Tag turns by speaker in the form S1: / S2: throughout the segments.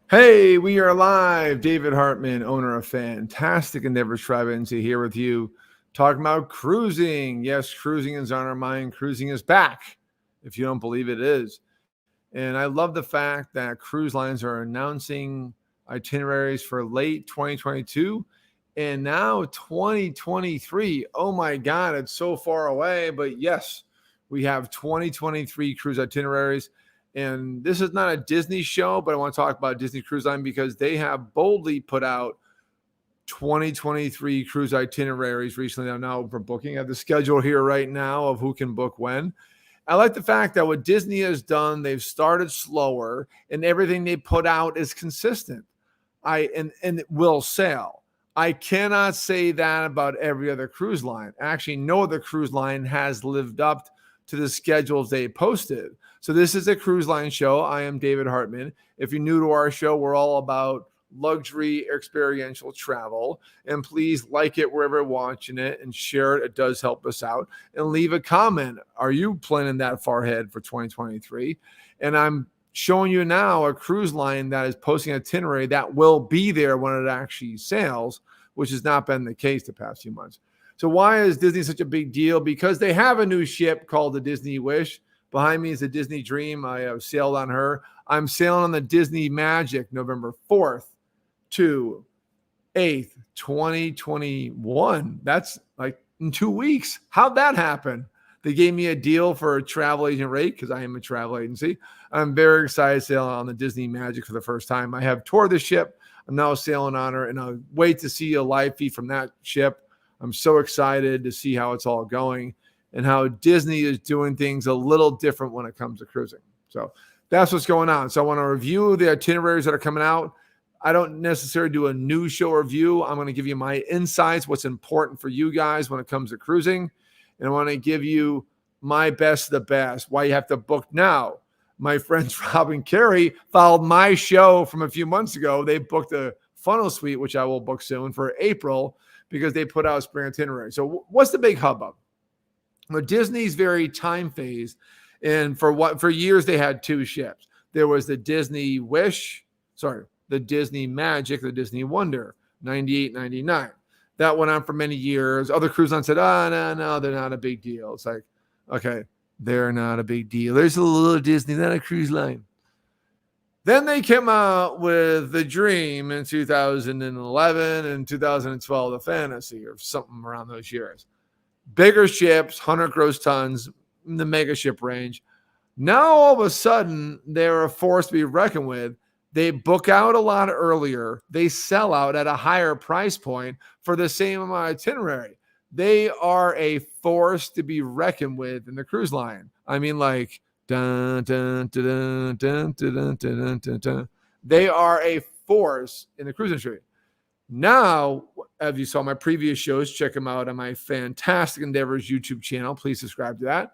S1: Hey, we are live. David Hartman, owner of Fantastic Endeavors Travel Agency, here with you, talking about cruising. Yes, cruising is on our mind. Cruising is back, if you don't believe it is. And I love the fact that cruise lines are announcing itineraries for late 2022 and now 2023. Oh my God, it's so far away. But yes, we have 2023 cruise itineraries. And this is not a Disney show, but I want to talk about Disney Cruise Line because they have boldly put out 2023 cruise itineraries recently. I'm now for booking. I have the schedule here right now of who can book when. I like the fact that what Disney has done, they've started slower and everything they put out is consistent. And it will sail. I cannot say that about every other cruise line. Actually, no other cruise line has lived up to the schedules they posted. So this is a cruise line show. I am David Hartman. If you're new to our show, we're all about luxury experiential travel. And please like it wherever you're watching it and share it. It does help us out. And leave a comment. Are you planning that far ahead for 2023? And I'm showing you now a cruise line that is posting an itinerary that will be there when it actually sails, which has not been the case the past few months. So why is Disney such a big deal? Because they have a new ship called the Disney Wish. Behind me is the Disney Dream. I have sailed on her. I'm sailing on the Disney Magic November 4th to 8th, 2021. That's like in 2 weeks. How'd that happen? They gave me a deal for a travel agent rate because I am a travel agency. I'm very excited to sail on the Disney Magic for the first time. I have toured the ship. I'm now sailing on her, and I'll wait to see a live feed from that ship. I'm so excited to see how it's all going and how Disney is doing things a little different when it comes to cruising. So that's what's going on. So I want to review the itineraries that are coming out. I don't necessarily do a new show review. I'm going to give you my insights, what's important for you guys when it comes to cruising. And I want to give you my best of the best, why you have to book now. My friends Rob and Carrie followed my show from a few months ago. They booked a funnel suite, which I will book soon for April because they put out a spring itinerary. So what's the big hubbub? Well, Disney's very time phased. And for years, they had two ships. There was the Disney the Disney Magic, the Disney Wonder, 98, 99. That went on for many years. Other cruise lines said, no, they're not a big deal. It's like, okay, they're not a big deal. There's a little Disney, not a cruise line. Then they came out with the Dream in 2011 and 2012, the Fantasy, or something around those years. Bigger ships, 100 gross tons, in the mega ship range. Now, all of a sudden, they're a force to be reckoned with. They book out a lot earlier. They sell out at a higher price point for the same amount of itinerary. They are a force to be reckoned with in the cruise line. I mean, like, dun, dun, dun, dun, dun, dun, dun, dun, dun. They are a force in the cruise industry. Now, as you saw my previous shows, check them out on my Fantastic Endeavors YouTube channel. Please subscribe to that.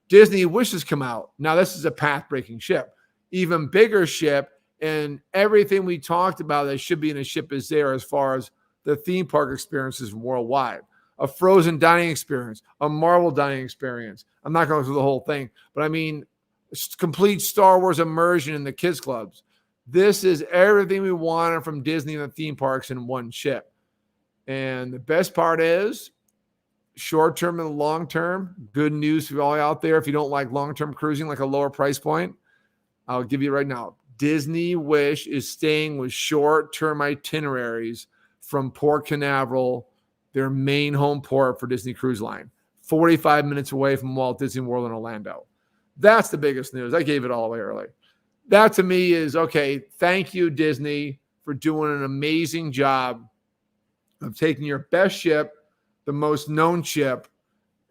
S1: Disney Wish has come out. Now, this is a path-breaking ship. Even bigger ship, and everything we talked about that should be in a ship is there as far as the theme park experiences worldwide. A Frozen dining experience, a Marvel dining experience. I'm not going through the whole thing, but I mean, complete Star Wars immersion in the kids clubs. This is everything we wanted from Disney and the theme parks in one ship. And the best part is short-term and long-term, good news for all out there. If you don't like long-term cruising, like a lower price point, I'll give you right now. Disney Wish is staying with short-term itineraries from Port Canaveral, their main home port for Disney Cruise Line, 45 minutes away from Walt Disney World in Orlando. That's the biggest news. I gave it all away early. That to me is, okay, thank you, Disney, for doing an amazing job of taking your best ship, the most known ship,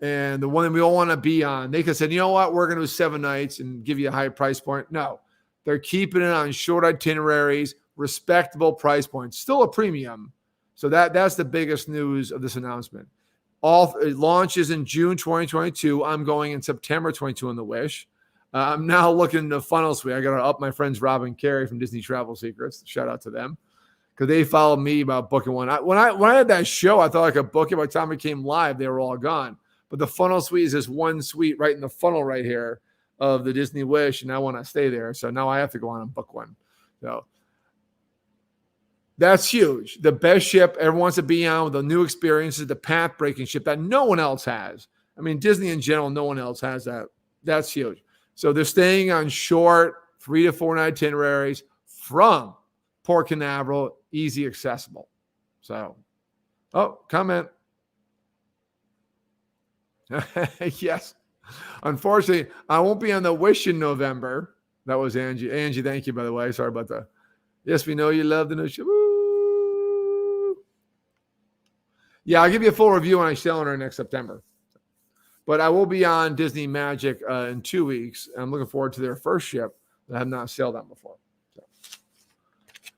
S1: and the one that we all want to be on. They could have said, you know what, we're going to do 7 nights and give you a high price point. No, they're keeping it on short itineraries, respectable price points, still a premium. So that's the biggest news of this announcement. It launches in June 2022. I'm going in September 22 on the Wish. I'm now looking to funnel suite. I got to up my friends Rob and Carrie from Disney Travel Secrets. Shout out to them because they followed me about booking one. When I had that show, I thought I could book it. By the time it came live, they were all gone. But the funnel suite is this one suite right in the funnel right here of the Disney Wish, and I want to stay there. So now I have to go on and book one. So That's huge. The best ship everyone wants to be on with the new experiences, the path breaking ship that no one else has. I mean, Disney in general, no one else has that. That's huge. So they're staying on short 3 to 4 night itineraries from Port Canaveral, easy accessible. So, oh, comment. Yes. Unfortunately, I won't be on the Wish in November. That was Angie. Angie, thank you, by the way. Sorry about that. Yes, we know you love the new ship. Woo! Yeah, I'll give you a full review when I sail on her next September. But I will be on Disney Magic in 2 weeks. I'm looking forward to their first ship that I have not sailed on before. So.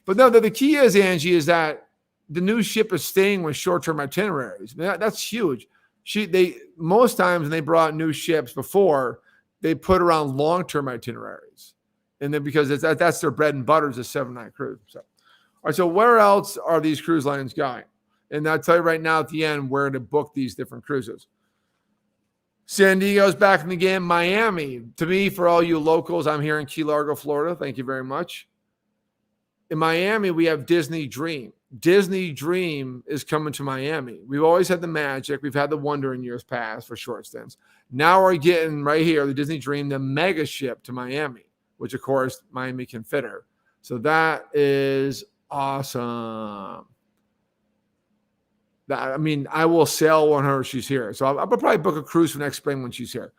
S1: But no, the key is, Angie, is that the new ship is staying with short-term itineraries. That's huge. They most times when they brought new ships before, they put around long-term itineraries. And then because that's their bread and butter is a 7-night cruise. So, all right, so where else are these cruise lines going? And I'll tell you right now at the end where to book these different cruises. San Diego's back in the game. Miami, to me, for all you locals, I'm here in Key Largo, Florida. Thank you very much. In Miami, we have Disney Dream. Disney Dream is coming to Miami. We've always had the Magic. We've had the Wonder in years past for short stints. Now we're getting right here, the Disney Dream, the mega ship to Miami, which, of course, Miami can fit her. So that is awesome. I mean, I will sail on her if she's here. So I'll probably book a cruise for next spring when she's here.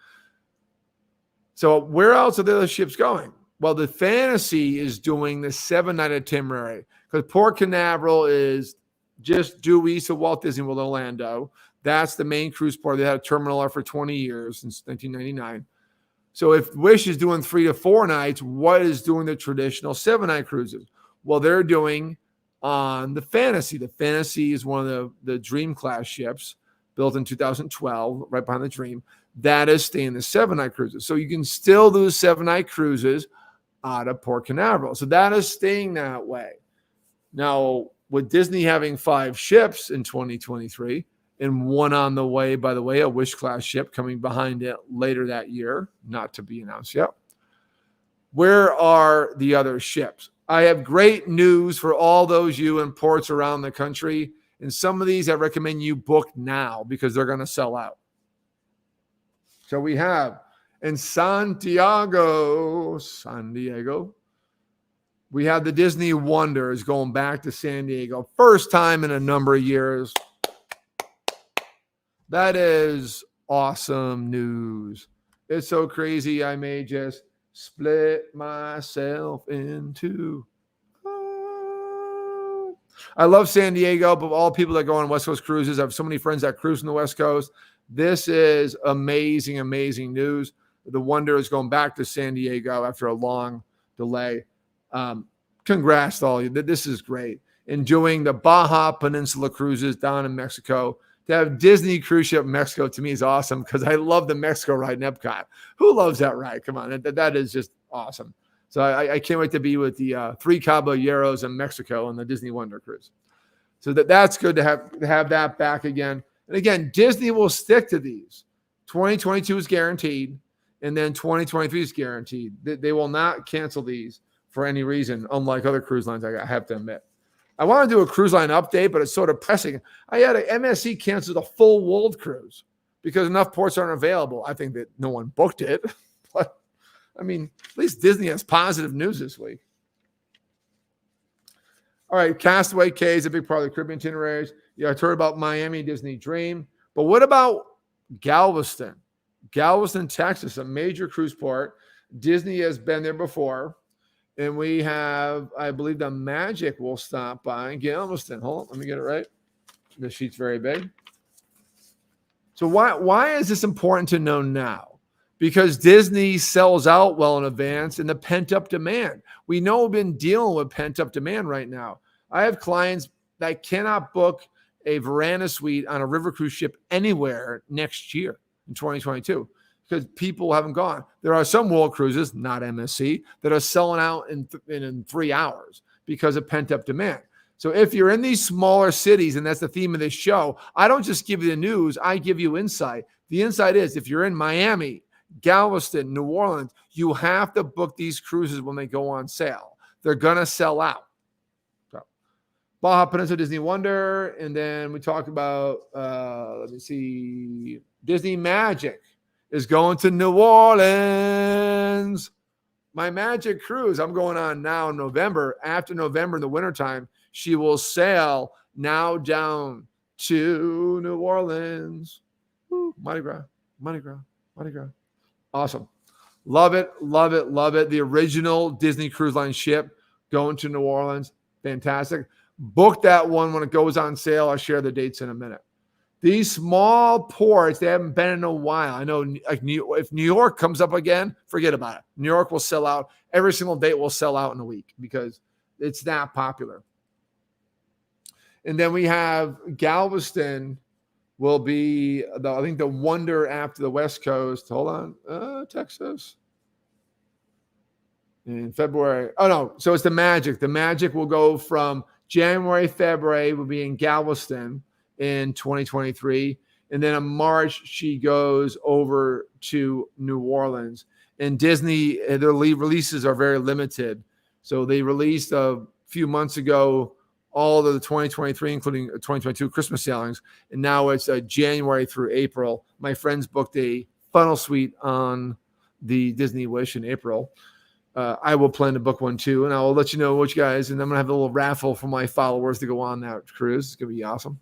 S1: So where else are the other ships going? Well, the Fantasy is doing the 7-night itinerary because Port Canaveral is just due east of Walt Disney World, Orlando. That's the main cruise port. They had a terminal there for 20 years since 1999. So if Wish is doing 3 to 4 nights, what is doing the traditional 7-night cruises? Well, they're doing on the Fantasy. The Fantasy is one of the Dream class ships built in 2012, right behind the Dream. That is staying the 7-night cruises. So you can still do 7-night cruises out of Port Canaveral. So that is staying that way. Now, with Disney having 5 ships in 2023 and one on the way, by the way, a Wish class ship coming behind it later that year, not to be announced yet. Where are the other ships? I have great news for all those you in ports around the country. And some of these I recommend you book now because they're going to sell out. So we have in San Diego, we have the Disney Wonder is going back to San Diego. First time in a number of years. That is awesome news. It's so crazy I may just split myself in two. I love San Diego, but all people that go on West Coast cruises, I have so many friends that cruise on the West Coast. This is amazing, amazing news. The Wonder is going back to San Diego after a long delay. Congrats to all you. This is great. Enjoying the Baja Peninsula cruises down in Mexico. To have Disney cruise ship in Mexico to me is awesome because I love the Mexico ride in Epcot. Who loves that ride? Come on, that is just awesome. So I can't wait to be with the 3 Caballeros in Mexico on the Disney Wonder cruise. So that's good to have that back again. And again, Disney will stick to these. 2022 is guaranteed, and then 2023 is guaranteed. They will not cancel these for any reason, unlike other cruise lines, I have to admit. I want to do a cruise line update, but it's sort of pressing. I had a MSC cancel the full world cruise because enough ports aren't available. I think that no one booked it. But, I mean, at least Disney has positive news this week. All right, Castaway Cay is a big part of the Caribbean itineraries. Yeah, I heard about Miami Disney Dream. But what about Galveston? Galveston, Texas, a major cruise port. Disney has been there before. And we have, I believe, the Magic will stop by Galveston. Hold on, let me get it right. The sheet's very big. So why is this important to know now? Because Disney sells out well in advance and the pent-up demand. We know we've been dealing with pent-up demand right now. I have clients that cannot book a veranda suite on a river cruise ship anywhere next year in 2022. Because people haven't gone. There are some world cruises, not MSC, that are selling out in 3 hours because of pent-up demand. So if you're in these smaller cities, and that's the theme of this show, I don't just give you the news, I give you insight. The insight is if you're in Miami, Galveston, New Orleans, you have to book these cruises when they go on sale. They're going to sell out. So Baja Peninsula Disney Wonder, and then we talked about let me see, Disney Magic is going to New Orleans. My Magic cruise I'm going on now in November. After November in the wintertime, she will sail now down to New Orleans. Woo, Mardi Gras, Mardi Gras, Mardi Gras. Awesome. Love it, love it, love it. The original Disney Cruise Line ship going to New Orleans. Fantastic. Book that one when it goes on sale. I'll share the dates in a minute. These small ports, they haven't been in a while. I know like if New York comes up again, forget about it. New York will sell out. Every single date will sell out in a week because it's that popular. And then we have Galveston will be, I think, the wonder after the West Coast. Hold on. Texas. In February. Oh, no. So it's the Magic. The Magic will go from January, February, will be in Galveston in 2023. And then in March, she goes over to New Orleans. And Disney, their releases are very limited. So they released a few months ago all of the 2023, including 2022 Christmas sailings. And now it's January through April. My friends booked a funnel suite on the Disney Wish in April. I will plan to book one too, and I will let you know which guys. And I'm gonna have a little raffle for my followers to go on that cruise. It's gonna be awesome.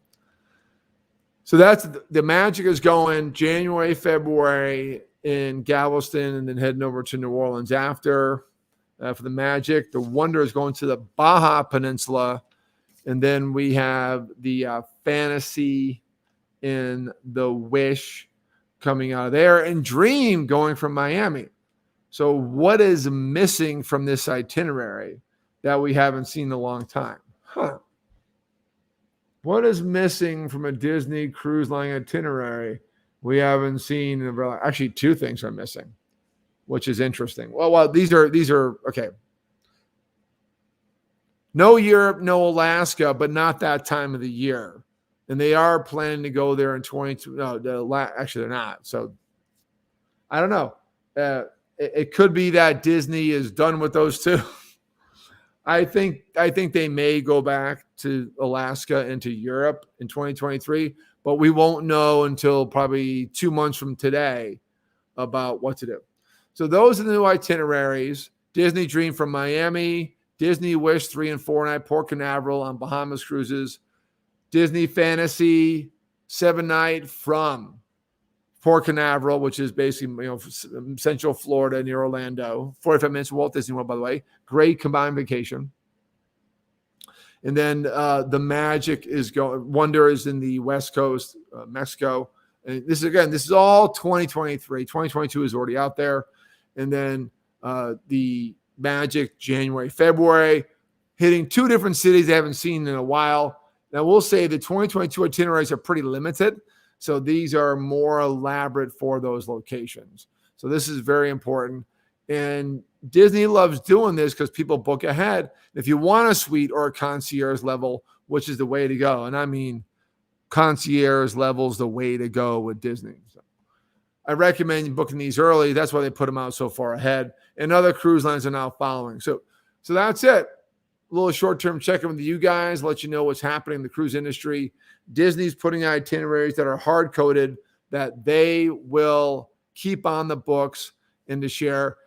S1: So that's the Magic is going January, February in Galveston, and then heading over to New Orleans after for the Magic. The Wonder is going to the Baja Peninsula, and then we have the Fantasy in the Wish coming out of there, and Dream going from Miami. So what is missing from this itinerary that we haven't seen in a long time? What is missing from a Disney Cruise Line itinerary we haven't seen? Actually, two things are missing, which is interesting. Well, these are okay. No Europe, no Alaska, but not that time of the year. And they are planning to go there in 22. No, actually, they're not. So I don't know. It could be that Disney is done with those two. I think they may go back to Alaska and to Europe in 2023, but we won't know until probably 2 months from today about what to do. So those are the new itineraries. Disney Dream from Miami, Disney Wish 3 and 4 night Port Canaveral on Bahamas cruises, Disney Fantasy 7-night from Port Canaveral, which is basically Central Florida near Orlando. 45 minutes to Walt Disney World, by the way. Great combined vacation. And then the Magic is going. Wonder is in the West Coast, Mexico. And this is all 2023. 2022 is already out there. And then the Magic January, February, hitting two different cities they haven't seen in a while. Now we'll say the 2022 itineraries are pretty limited. So these are more elaborate for those locations. So this is very important. And Disney loves doing this because people book ahead. If you want a suite or a concierge level, which is the way to go. And I mean, concierge level is the way to go with Disney. So I recommend booking these early. That's why they put them out so far ahead. And other cruise lines are now following. So that's it. A little short-term check-in with you guys, let you know what's happening in the cruise industry. Disney's putting itineraries that are hard-coded that they will keep on the books and to share.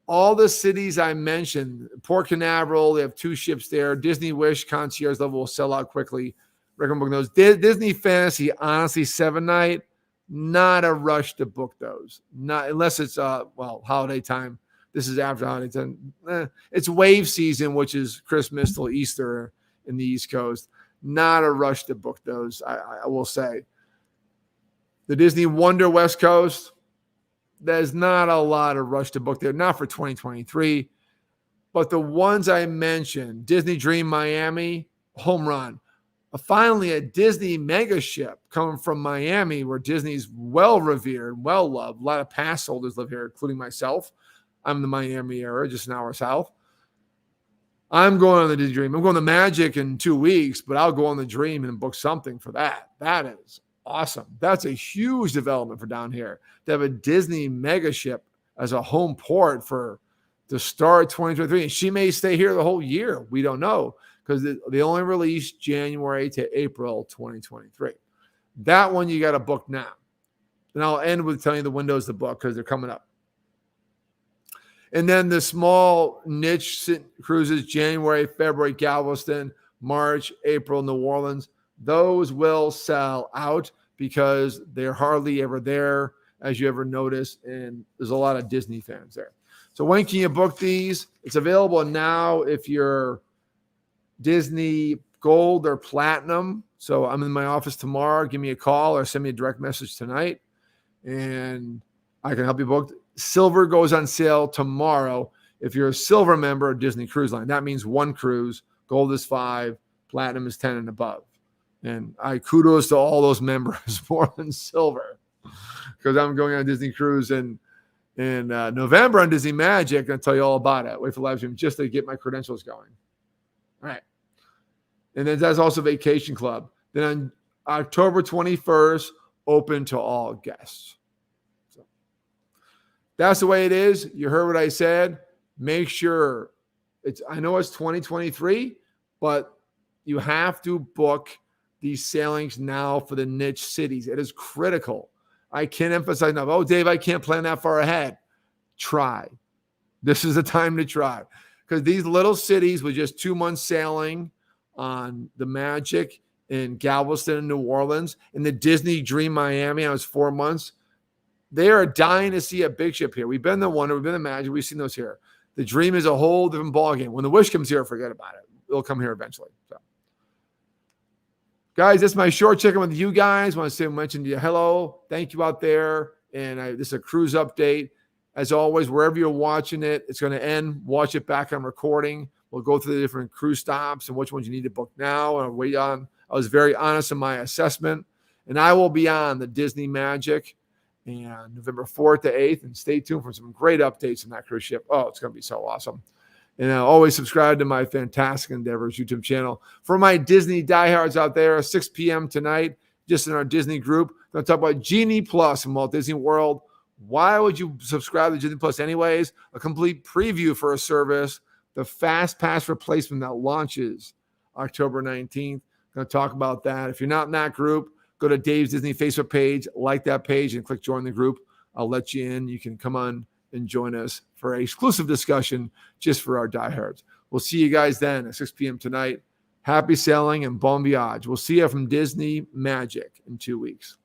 S1: All the cities I mentioned, Port Canaveral, they have 2 ships there. Disney Wish concierge level will sell out quickly. Recommend booking those. Disney Fantasy, honestly, 7-night, not a rush to book those. Not unless it's holiday time. This is after holiday time. It's wave season, which is Christmas till Easter in the East Coast. Not a rush to book those, I will say. The Disney Wonder West Coast, there's not a lot of rush to book there, not for 2023. But the ones I mentioned, Disney Dream Miami, home run. Finally, a Disney mega ship coming from Miami where Disney's well-revered, well-loved. A lot of pass holders live here, including myself. I'm in the Miami area, just an hour south. I'm going on the Disney Dream. I'm going to Magic in 2 weeks, but I'll go on the Dream and book something for that. That is awesome. That's a huge development for down here to have a Disney mega ship as a home port for the start of 2023. And she may stay here the whole year. We don't know because they only release January to April 2023. That one you got to book now. And I'll end with telling you the windows to book because they're coming up. And then the small niche cruises, January, February, Galveston, March, April, New Orleans, those will sell out because they're hardly ever there, as you ever notice, and there's a lot of Disney fans there. So when can you book these? It's available now if you're Disney Gold or Platinum. So I'm in my office tomorrow. Give me a call or send me a direct message tonight, and I can help you book. Silver goes on sale tomorrow if you're a silver member of Disney Cruise Line. That means one cruise. Gold is 5, Platinum is 10 and above. And I kudos to all those members more than silver, because I'm going on a Disney cruise in November on Disney Magic. I'll tell you all about it. Wait for the live stream just to get my credentials going. All right. And then that's also Vacation Club. Then on October 21st, open to all guests. So that's the way it is. You heard what I said. Make sure I know it's 2023, but you have to book these sailings now for the niche cities. It is critical. I can't emphasize enough. Oh, Dave, I can't plan that far ahead. Try. This is the time to try. Because these little cities with just 2 months sailing on the Magic in Galveston and New Orleans, and the Disney Dream Miami, I was 4 months. They are dying to see a big ship here. We've been the Wonder, we've been the Magic, we've seen those here. The Dream is a whole different ballgame. When the Wish comes here, forget about it. It'll come here eventually. So, guys, this is my short check-in with you guys. I want to mention to you hello. Thank you out there. And this is a cruise update. As always, wherever you're watching it, it's going to end. Watch it back on recording. We'll go through the different cruise stops and which ones you need to book now and wait on. I was very honest in my assessment. And I will be on the Disney Magic and November 4th to 8th. And stay tuned for some great updates on that cruise ship. Oh, it's going to be so awesome. And always subscribe to my Fantastic Endeavors YouTube channel. For my Disney diehards out there, 6 p.m. tonight, just in our Disney group, I'm going to talk about Genie Plus in Walt Disney World. Why would you subscribe to Disney Plus anyways? A complete preview for a service, the Fast Pass replacement that launches October 19th. I'm going to talk about that. If you're not in that group, go to Dave's Disney Facebook page, like that page, and click join the group. I'll let you in. You can come on and join us for an exclusive discussion just for our diehards. We'll see you guys then at 6 p.m. tonight. Happy sailing and bon voyage. We'll see you from Disney Magic in 2 weeks.